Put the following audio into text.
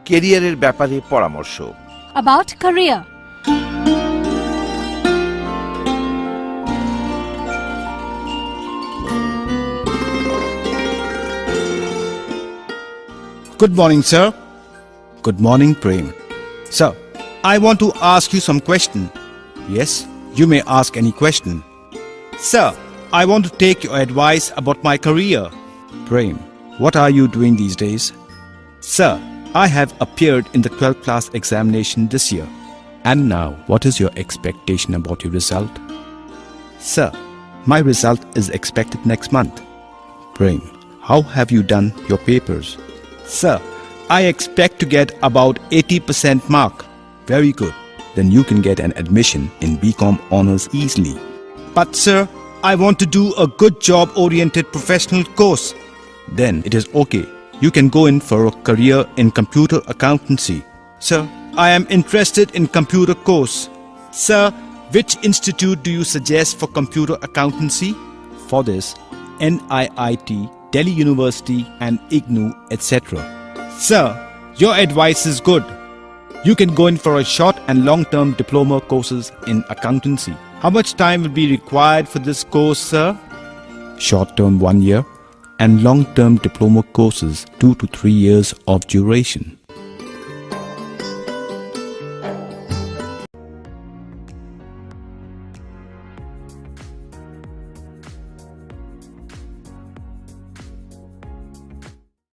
ক্যারিয়ারের ব্যাপারে পরামর্শ। About career. Good morning, sir. Good morning, Prem. Sir, I want to ask you some question. Yes, you may ask any question. Sir, I want to take your advice about my career. Prem, what are you doing these days? Sir, I have appeared in the 12th class examination this year. And now, what is your expectation about your result? Sir, my result is expected next month. Prem, how have you done your papers? Sir, I expect to get about 80% mark. Very good. Then you can get an admission in BCom Honours easily. But sir, I want to do a good job-oriented professional course. Then it is okay. You can go in for a career in computer accountancy. Sir, I am interested in computer course. Sir, which institute do you suggest for computer accountancy? For this, NIIT, Delhi University and IGNOU, etc. Sir, your advice is good. You can go in for a short and long-term diploma courses in accountancy. How much time will be required for this course, sir? Short-term 1 year and long-term diploma courses 2 to 3 years of duration.